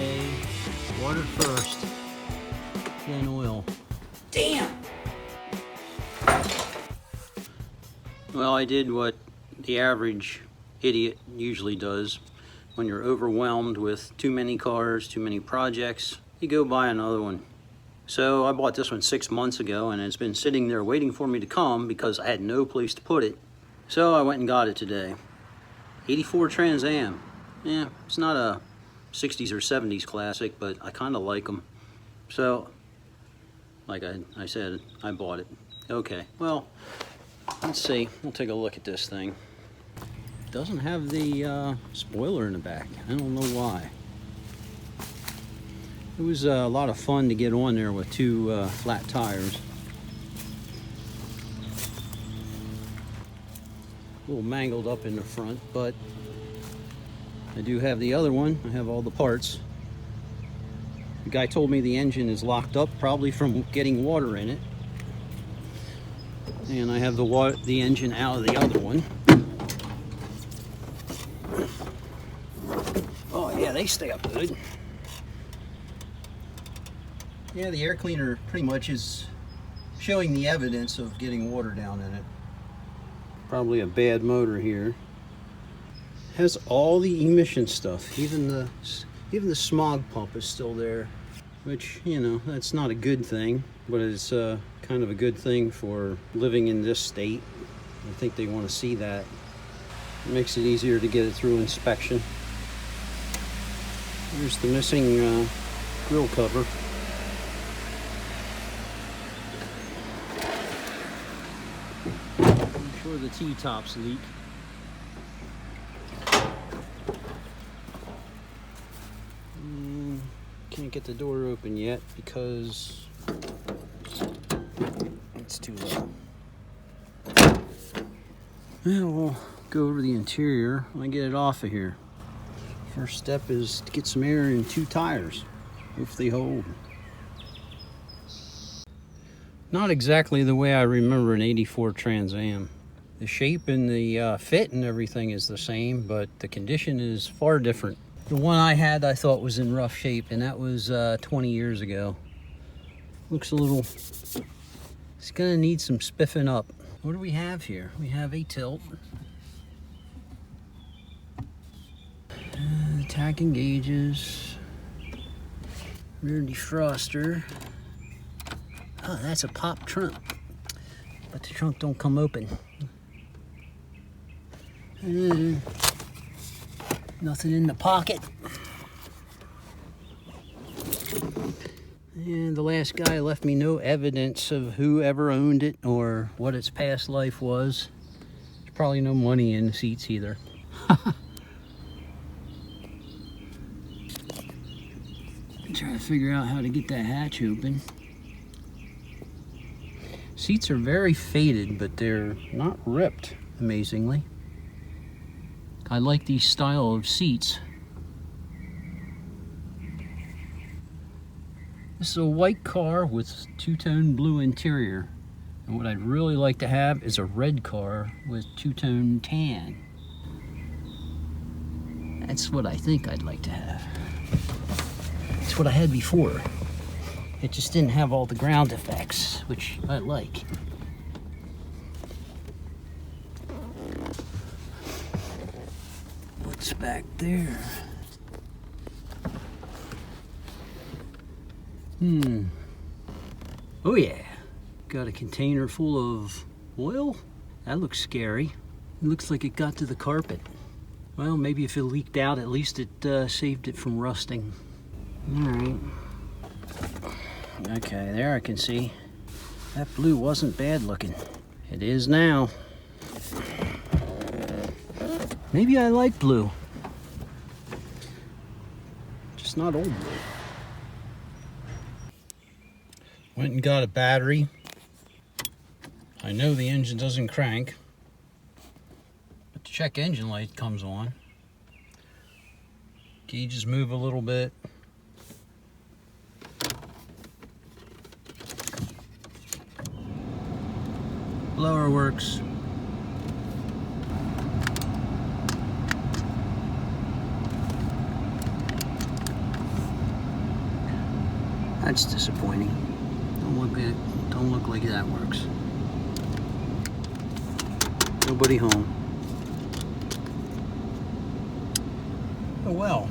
Okay, water first, then oil. Damn! Well, I did what the average idiot usually does. When you're overwhelmed with too many cars, too many projects, you go buy another one. So I bought this one 6 months ago, and it's been sitting there waiting for me to come because I had no place to put it. So I went and got it today. 84 Trans Am. Yeah, it's not a 60s or 70s classic, but I kind of like them. So, like I said, I bought it. Okay, well, let's see. We'll take a look at this thing. It doesn't have the spoiler in the back. I don't know why. It was a lot of fun to get on there with two flat tires. A little mangled up in the front, but I do have the other one. I have all the parts. The guy told me the engine is locked up, probably from getting water in it. And I have the engine out of the other one. Oh yeah, they stay up good. Yeah, the air cleaner pretty much is showing the evidence of getting water down in it. Probably a bad motor here. Has all the emission stuff. Even the smog pump is still there, which, you know, that's not a good thing, but it's kind of a good thing for living in this state. I think they want to see that. It makes it easier to get it through inspection. Here's the missing grill cover. I'm sure the T-tops leak. Can't get the door open yet because it's too low. Well, we'll go over the interior when I get it off of here. First step is to get some air in two tires. If they hold. Not exactly the way I remember an 84 Trans Am. The shape and the fit and everything is the same, but the condition is far different. The one I had I thought was in rough shape, and that was 20 years ago. Looks a little, it's gonna need some spiffing up. What do we have here? We have a tilt. Tacking gauges. Rear defroster. Oh, that's a pop trunk. But the trunk don't come open. Nothing in the pocket. And the last guy left me no evidence of who ever owned it or what its past life was. There's probably no money in the seats either. Trying to figure out how to get that hatch open. Seats are very faded, but they're not ripped, amazingly. I like these style of seats. This is a white car with two-tone blue interior. And what I'd really like to have is a red car with two-tone tan. That's what I think I'd like to have. It's what I had before. It just didn't have all the ground effects, which I like. What's back there? Oh yeah. Got a container full of oil? That looks scary. It looks like it got to the carpet. Well, maybe if it leaked out, at least it saved it from rusting. Alright. Okay, there I can see. That blue wasn't bad looking. It is now. Maybe I like blue. Just not old blue. Went and got a battery. I know the engine doesn't crank, but the check engine light comes on. Gauges move a little bit. Blower works. That's disappointing. Don't look like that works. Nobody home. Oh well.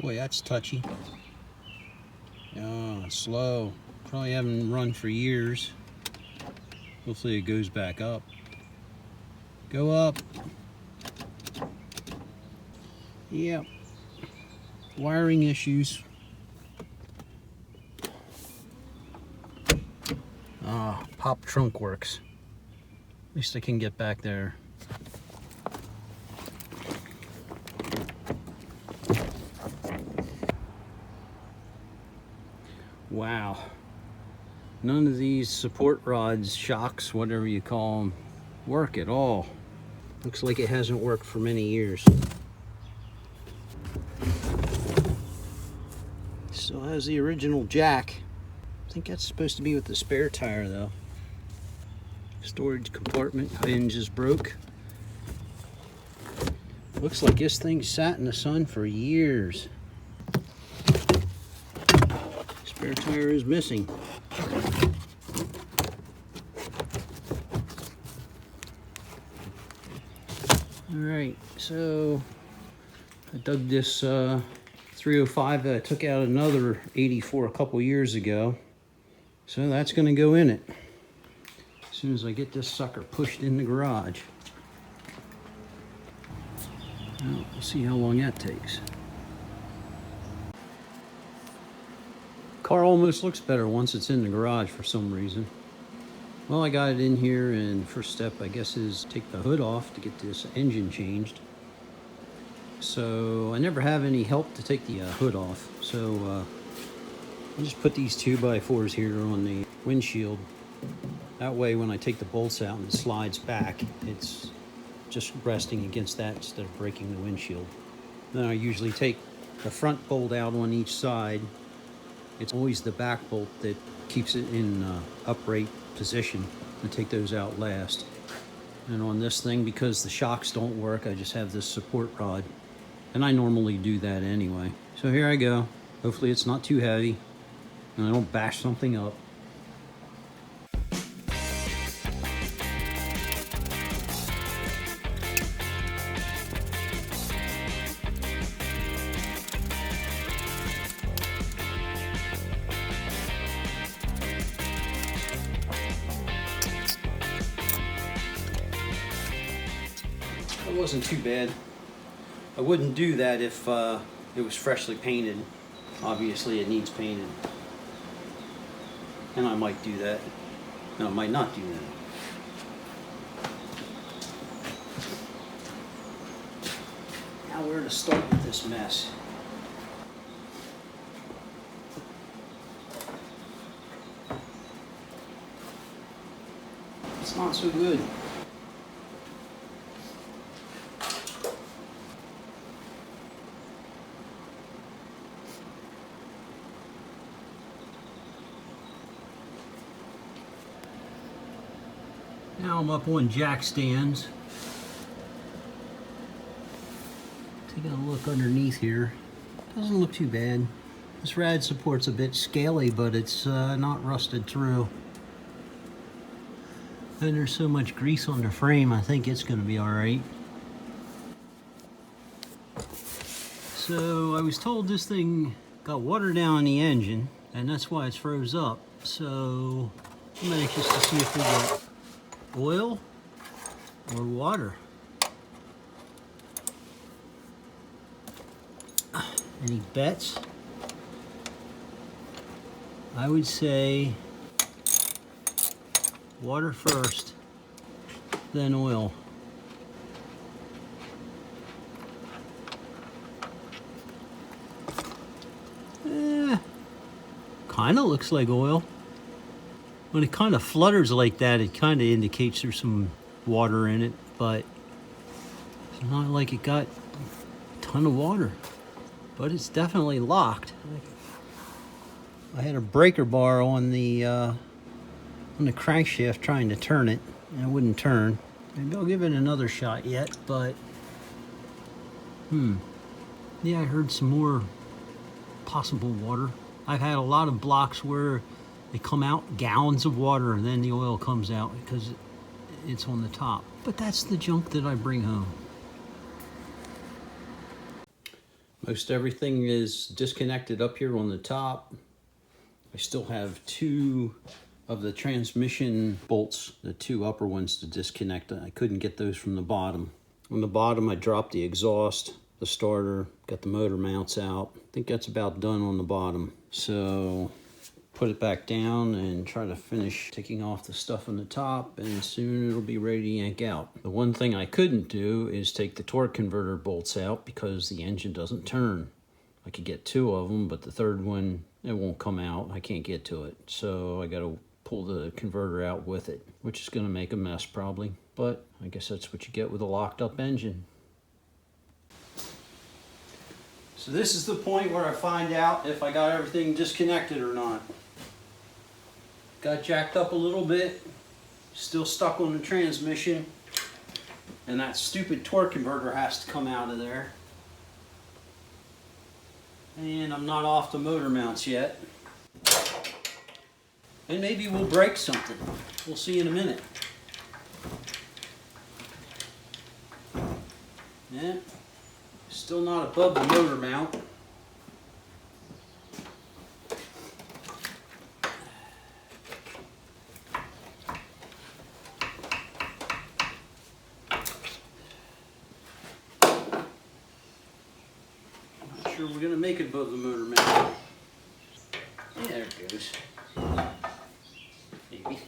Boy, that's touchy. Oh, slow. Probably haven't run for years. Hopefully it goes back up. Go up. Yep. Wiring issues. Ah, pop trunk works. At least I can get back there. Wow. None of these support rods, shocks, whatever you call them, work at all. Looks like it hasn't worked for many years. Still has the original jack. I think that's supposed to be with the spare tire though. Storage compartment hinge is broke. Looks like this thing sat in the sun for years. Spare tire is missing. Alright, so I dug this 305 that I took out another 84 a couple years ago. So that's going to go in it as soon as I get this sucker pushed in the garage. Well, we'll see how long that takes. Car almost looks better once it's in the garage for some reason. Well, I got it in here, and first step I guess is take the hood off to get this engine changed. So I never have any help to take the hood off, so I'll just put these 2x4s here on the windshield. That way when I take the bolts out and it slides back, it's just resting against that instead of breaking the windshield. Then I usually take the front bolt out on each side. It's always the back bolt that keeps it in upright position. I take those out last. And on this thing, because the shocks don't work, I just have this support rod. And I normally do that anyway. So here I go. Hopefully it's not too heavy and I don't bash something up. It wasn't too bad. I wouldn't do that if it was freshly painted. Obviously it needs painted. And I might do that. And I might not do that. Now where to start with this mess? It's not so good. Now I'm up on jack stands. Taking a look underneath here. Doesn't look too bad. This rad support's a bit scaly, but it's not rusted through. And there's so much grease on the frame, I think it's going to be alright. So I was told this thing got water down in the engine, and that's why it's froze up. So I'm anxious to see if we got oil or water. Any bets? I would say water first, then oil. Kind of looks like oil. When it kind of flutters like that, it kind of indicates there's some water in it, but it's not like it got a ton of water. But it's definitely locked. I had a breaker bar on the on the crankshaft trying to turn it, and it wouldn't turn. Maybe I'll give it another shot yet, but yeah, I heard some more possible water. I've had a lot of blocks where they come out gallons of water and then the oil comes out because it's on the top. But that's the junk that I bring home. Most everything is disconnected up here on the top. I still have two of the transmission bolts, the two upper ones, to disconnect. I couldn't get those from the bottom. On the bottom, I dropped the exhaust, the starter, got the motor mounts out. I think that's about done on the bottom. So put it back down and try to finish taking off the stuff on the top, and soon it'll be ready to yank out. The one thing I couldn't do is take the torque converter bolts out because the engine doesn't turn. I could get two of them, but the third one, it won't come out. I can't get to it. So I got to pull the converter out with it, which is going to make a mess probably. But I guess that's what you get with a locked up engine. So this is the point where I find out if I got everything disconnected or not. Got jacked up a little bit, still stuck on the transmission, and that stupid torque converter has to come out of there. And I'm not off the motor mounts yet. And maybe we'll break something. We'll see in a minute. Yeah, still not above the motor mount. Not sure we're gonna make it above the motor mount. Yeah, there it goes. Maybe.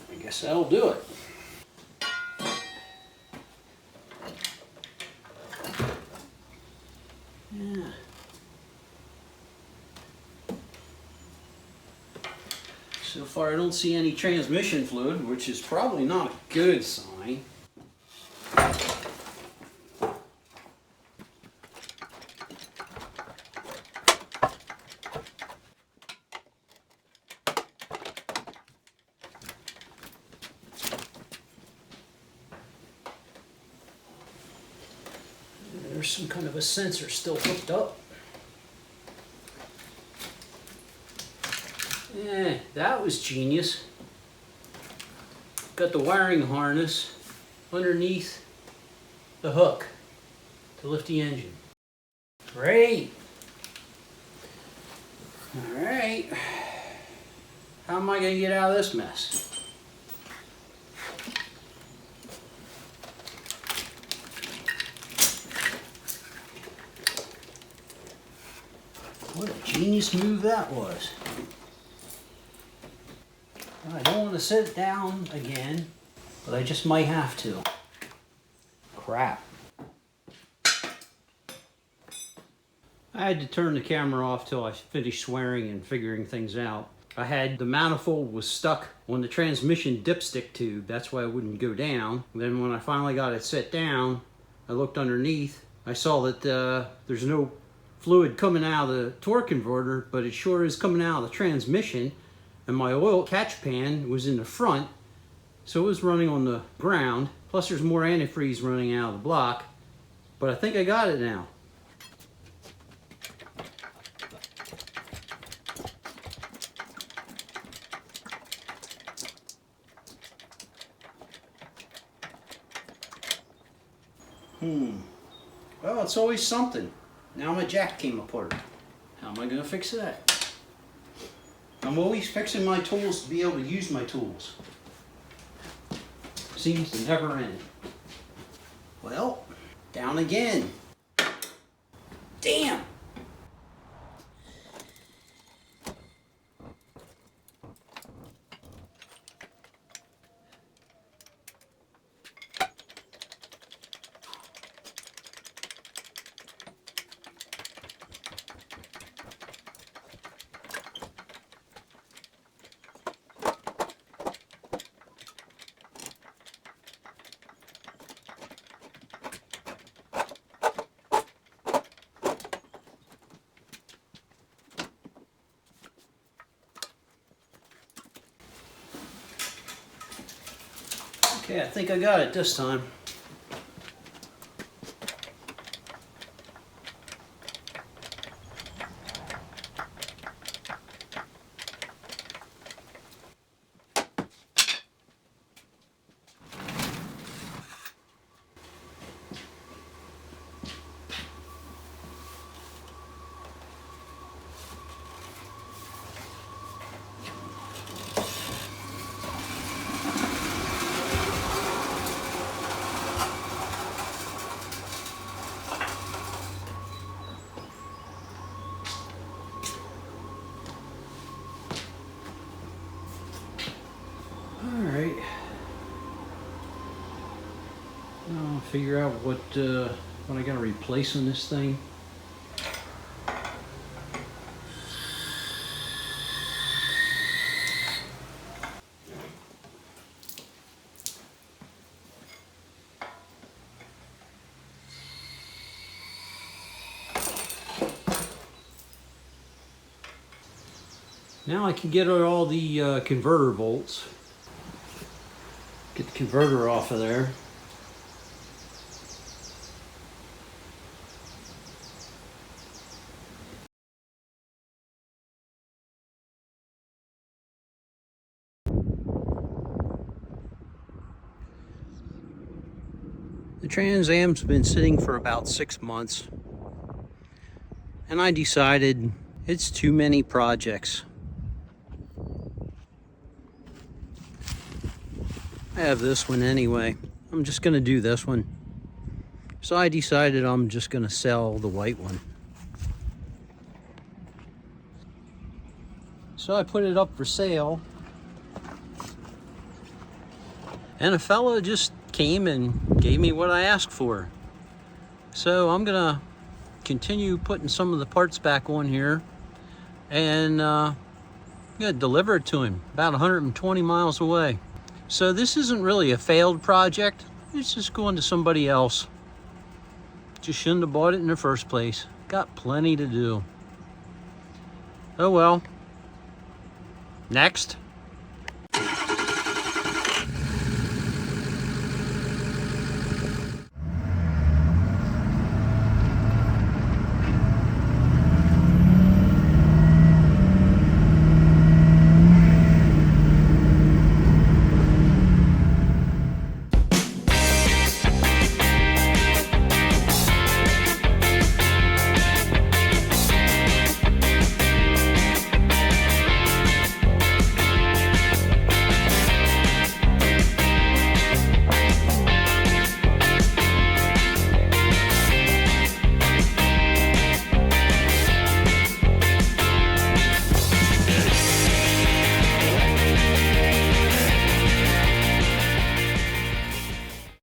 I guess that'll do it. Yeah. So far I don't see any transmission fluid, which is probably not a good sign. There's some kind of a sensor still hooked up. Yeah, that was genius. Got the wiring harness underneath the hook to lift the engine. Great. All right. How am I going to get out of this mess? What a genius move that was. I don't want to sit down again, but I just might have to. Crap. I had to turn the camera off till I finished swearing and figuring things out. I had the manifold was stuck on the transmission dipstick tube. That's why it wouldn't go down. Then when I finally got it set down, I looked underneath. I saw that there's no fluid coming out of the torque converter, but it sure is coming out of the transmission. And my oil catch pan was in the front, so it was running on the ground. Plus there's more antifreeze running out of the block, but I think I got it now. Well, it's always something. Now my jack came apart. How am I going to fix that? I'm always fixing my tools to be able to use my tools. Seems to never end. Well, down again. Damn! Okay, I think I got it this time. Alright. Now I'll figure out what I gotta replace on this thing. Now I can get all the converter bolts. Get the converter off of there. The Trans Am's been sitting for about 6 months, and I decided it's too many projects. I have this one anyway. I'm just gonna do this one. So I decided I'm just gonna sell the white one. So I put it up for sale, and a fella just came and gave me what I asked for. So I'm gonna continue putting some of the parts back on here, and I'm gonna deliver it to him about 120 miles away. So this isn't really a failed project, it's just going to somebody else. Just shouldn't have bought it in the first place. Got plenty to do. Oh well. Next.